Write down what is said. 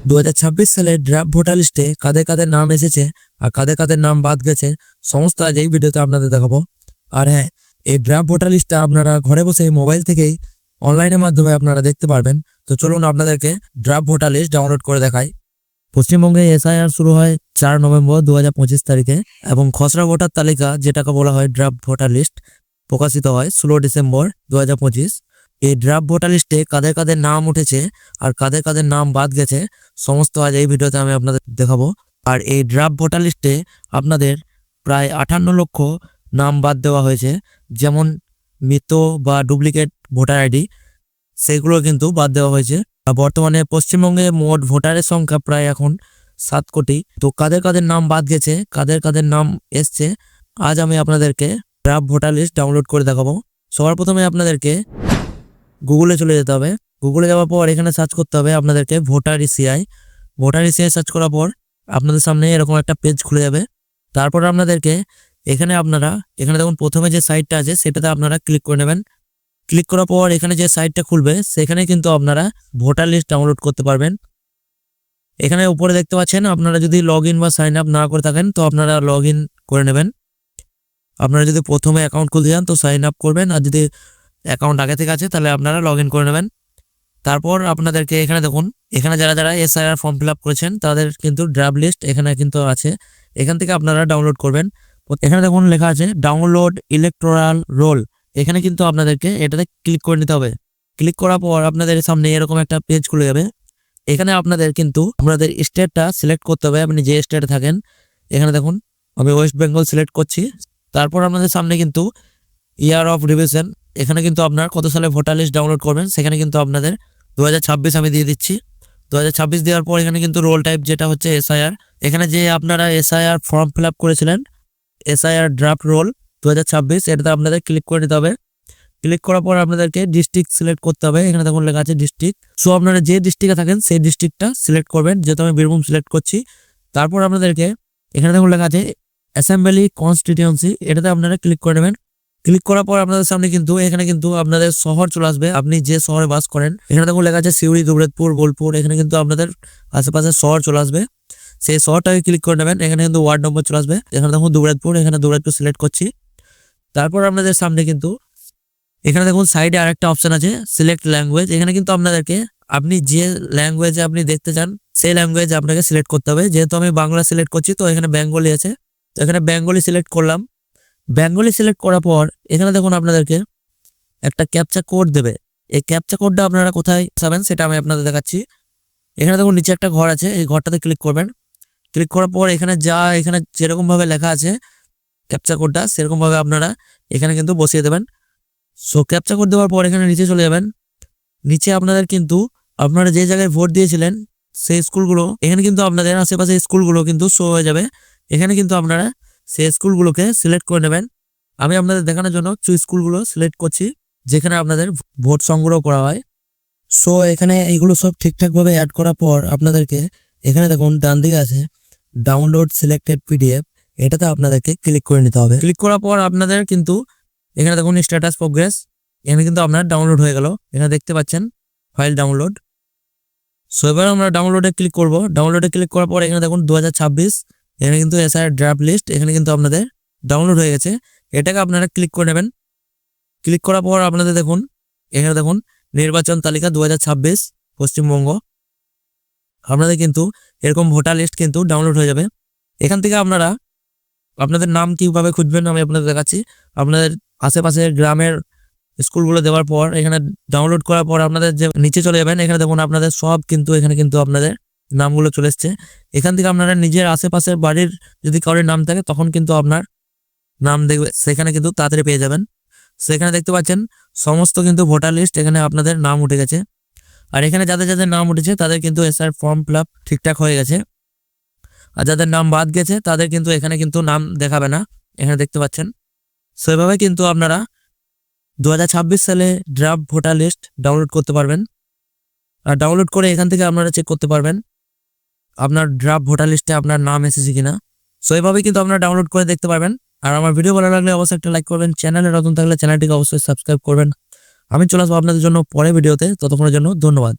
2026 সালে draft voter লিস্টে কাদের কাদের নাম এসেছে আর কাদের কাদের নাম বাদ গেছে সমস্ত আজ এই ভিডিওতে আপনাদের দেখাবো। আর হ্যাঁ, এই ড্রাফট ভোটার লিস্টটা আপনারা ঘরে বসে মোবাইল থেকেই অনলাইনের মাধ্যমে আপনারা দেখতে পারবেন। তো চলুন আপনাদেরকে ড্রাফট ভোটার লিস্ট ডাউনলোড করে দেখাই। পশ্চিমবঙ্গে এসআইআর শুরু হয় 4 নভেম্বর 2025 তারিখে এবং খসড়া ভোটার তালিকা যেটাকে বলা হয় ড্রাফট ভোটার লিস্ট প্রকাশিত হয় 16 ডিসেম্বর 2025। এই ড্রাফট ভোটার লিস্টে কাদের কাদের নাম উঠেছে আর কাদের কাদের নাম বাদ গেছে সমস্ত আজ এই ভিডিওতে আমি আপনাদের দেখাবো। আর এই ড্রাফট ভোটার লিস্টে আপনাদের প্রায় 58 লক্ষ নাম বাদ দেওয়া হয়েছে, যেমন মৃত বা ডুপ্লিকেট ভোটার আইডি সেগুলো কিন্তু বাদ দেওয়া হয়েছে। বর্তমানে পশ্চিমবঙ্গে মোট ভোটারের সংখ্যা প্রায় এখন 7 কোটি। তো কাদের কাদের নাম বাদ গেছে কাদের কাদের নাম এসছে আজ আমি আপনাদেরকে ড্রাফট ভোটার লিস্ট ডাউনলোড করে দেখাবো। সবার প্রথমে আপনাদেরকে গুগলে চলে যেতে হবে। গুগলে যাওয়ার পর এখানে সার্চ করতে হবে আপনাদেরকে voter ECI. Voter ECI search করার পর আপনাদের সামনে এরকম একটা পেজ খুলে যাবে। তারপর আপনাদেরকে এখানে দেখুন প্রথমে যে সাইটটা আছে সেটাতে আপনারা ক্লিক করে নেবেন। ক্লিক করার পর এখানে যে সাইটটা খুলবে সেখানে কিন্তু আপনারা ভোটার লিস্ট ডাউনলোড করতে পারবেন। এখানে উপরে দেখতে পাচ্ছেন আপনারা যদি লগ ইন বা সাইন আপ না করে থাকেন তো আপনারা লগ ইন করে নেবেন। আপনারা যদি প্রথমে অ্যাকাউন্ট খুলতে চান তো সাইন আপ করবেন, আর যদি অ্যাকাউন্ট আগে থেকে আছে তাহলে আপনারা লগ ইন করে নেবেন। তারপর আপনাদেরকে এখানে দেখুন, এখানে যারা যারা এসআইআর ফর্ম ফিল আপ করেছেন তাদের কিন্তু ড্রাফট লিস্ট এখানে কিন্তু আছে, এখান থেকে আপনারা ডাউনলোড করবেন। এখানে দেখুন লেখা আছে ডাউনলোড ইলেকটোরাল রোল। এখানে কিন্তু আপনাদেরকে এটাতে ক্লিক করে নিতে হবে। ক্লিক করার পর আপনাদের সামনে এরকম একটা পেজ খুলে যাবে। এখানে আপনাদের কিন্তু আপনাদের স্টেটটা সিলেক্ট করতে হবে, আপনি যে স্টেটে থাকেন। এখানে দেখুন আমি ওয়েস্ট বেঙ্গল সিলেক্ট করছি। তারপর আপনাদের সামনে কিন্তু ইয়ার অফ রিভিশন, এখানে কিন্তু আপনার কত সালে ভোটার লিস্ট ডাউনলোড করবেন সেখানে কিন্তু আপনাদের 2026 আমি দিয়ে দিচ্ছি। 2026 দেওয়ার পর এখানে কিন্তু রোল টাইপ যেটা হচ্ছে এসআইআর, এখানে যে আপনারা এসআইআর ফর্ম ফিল আপ করেছিলেন এসআইআর ড্রাফট রোল 2026 এটাতে আপনাদের ক্লিক করে নিতে হবে। ক্লিক করার পর আপনাদেরকে ডিস্ট্রিক্ট সিলেক্ট করতে হবে। এখানে দেখুন লেখা আছে ডিস্ট্রিক্ট। সো আপনারা যে ডিস্ট্রিক্টে থাকেন সেই ডিস্ট্রিক্টটা সিলেক্ট করবেন, যেহেতু আমি বীরভূম সিলেক্ট করছি। তারপর আপনাদেরকে এখানে দেখুন লেখা আছে অ্যাসেম্বলি কনস্টিটিউয়েন্সি, এটাতে আপনারা ক্লিক করে নেবেন। ক্লিক করার পর আপনাদের সামনে কিন্তু এখানে কিন্তু আপনাদের শহর চলে আসবে, আপনি যে শহরে বাস করেন। এখানে দেখুন লেখা আছে সিউড়ি, দুবরাজপুর, বোলপুর, এখানে কিন্তু আপনাদের আশেপাশে শহর চলে আসবে, সেই শহরটাকে ক্লিক করে নেবেন। এখানে কিন্তু ওয়ার্ড নম্বর চলে আসবে। এখানে দেখুন দুবরাজপুর, এখানে দুবরাজপুর সিলেক্ট করছি। তারপর আপনাদের সামনে কিন্তু এখানে দেখুন সাইডে আরেকটা অপশন আছে সিলেক্ট ল্যাঙ্গুয়েজ। এখানে কিন্তু আপনাদেরকে আপনি যে ল্যাঙ্গুয়েজে আপনি দেখতে চান সেই ল্যাঙ্গুয়েজ আপনাকে সিলেক্ট করতে হবে। যেহেতু আমি বাংলা সিলেক্ট করছি তো এখানে বেঙ্গলি আছে, তো এখানে বেঙ্গলি সিলেক্ট করলাম। বেঙ্গলি সিলেক্ট করার পর এখানে দেখুন আপনাদেরকে একটা ক্যাপচা কোড দেবে। এই ক্যাপচা কোডটা আপনারা কোথায় পাবেন সেটা আমি আপনাদের দেখাচ্ছি। এখানে দেখুন নিচে একটা ঘর আছে, এই ঘরটাতে ক্লিক করবেন। ক্লিক করার পর এখানে যেরকম ভাবে লেখা আছে ক্যাপচা কোডটা সেরকম ভাবে আপনারা এখানে কিন্তু বসিয়ে দেবেন। সো ক্যাপচা কোড দেওয়ার পর এখানে নিচে চলে যাবেন। নিচে আপনাদের কিন্তু আপনারা যে জায়গায় ভোট দিয়েছিলেন সেই স্কুলগুলো এখানে কিন্তু আপনাদের আশেপাশে স্কুলগুলো কিন্তু শো হয়ে যাবে। এখানে কিন্তু আপনারা সেই স্কুলগুলোকে সিলেক্ট করে নেবেন। আমি আপনাদের দেখানোর জন্য কিছু স্কুলগুলো সিলেক্ট করছি যেখানে আপনাদের ভোট সংগ্রহ করা হয়। সো এখানে এইগুলো সব ঠিকঠাকভাবে অ্যাড করার পর আপনাদেরকে এখানে দেখুন ডান দিকে আছে ডাউনলোড সিলেক্টেড পিডিএফ, এটাতে আপনাদেরকে ক্লিক করে নিতে হবে। ক্লিক করার পর আপনাদের কিন্তু এখানে দেখুন স্ট্যাটাস প্রোগ্রেস, এখানে কিন্তু আপনার ডাউনলোড হয়ে গেল। এখানে দেখতে পাচ্ছেন ফাইল ডাউনলোড। সো এবার আমরা ডাউনলোডে ক্লিক করব। ডাউনলোডে ক্লিক করার পর এখানে দেখুন 2026 এখানে কিন্তু এসআইআর ড্রাফট লিস্ট এখানে কিন্তু আপনাদের ডাউনলোড হয়ে গেছে। এটাকে আপনারা ক্লিক করে নেবেন। ক্লিক করার পর আপনাদের দেখুন এখানে দেখুন নির্বাচন তালিকা 2026 পশ্চিমবঙ্গ, আপনাদের কিন্তু এরকম ভোটার লিস্ট কিন্তু ডাউনলোড হয়ে যাবে। এখান থেকে আপনারা আপনাদের নাম কিভাবে খুঁজবেন আমি আপনাদের দেখাচ্ছি। আপনাদের আশেপাশে গ্রামের স্কুলগুলো দেওয়ার পর এখানে ডাউনলোড করার পর আপনাদের যে নিচে চলে যাবেন, এখানে দেখুন আপনাদের সব কিন্তু এখানে কিন্তু আপনাদের নামগুলো চলে এসছে। এখান থেকে আপনারা নিজের আশেপাশের বাড়ির যদি কারোর নাম থাকে তখন কিন্তু আপনার নাম দেখবে সেখানে কিন্তু তাড়াতাড়ি পেয়ে যাবেন। সেখানে দেখতে পাচ্ছেন সমস্ত কিন্তু ভোটার লিস্ট এখানে আপনাদের নাম উঠে গেছে। আর এখানে যাদের যাদের নাম উঠেছে তাদের কিন্তু এসআইআর ফর্ম ফিল আপ ঠিকঠাক হয়ে গেছে, আর যাদের নাম বাদ গেছে তাদের কিন্তু এখানে কিন্তু নাম দেখাবে না, এখানে দেখতে পাচ্ছেন। সেভাবে কিন্তু আপনারা 2026 সালে ড্রাফট ভোটার লিস্ট ডাউনলোড করতে পারবেন। আর ডাউনলোড করে এখান থেকে আপনারা চেক করতে পারবেন আপনার ড্রাফট ভোটার লিস্টে আপনার নাম এসেছে কিনা। সো এইভাবে কিন্তু আপনারা ডাউনলোড করে দেখতে পারবেন। আর আমার ভিডিও ভালো লাগলে অবশ্যই একটা লাইক করবেন, চ্যানেলে নতুন থাকলে চ্যানেলটিকে অবশ্যই সাবস্ক্রাইব করবেন। আমি চলে আসবো আপনাদের জন্য পরের ভিডিওতে, ততক্ষণের জন্য ধন্যবাদ।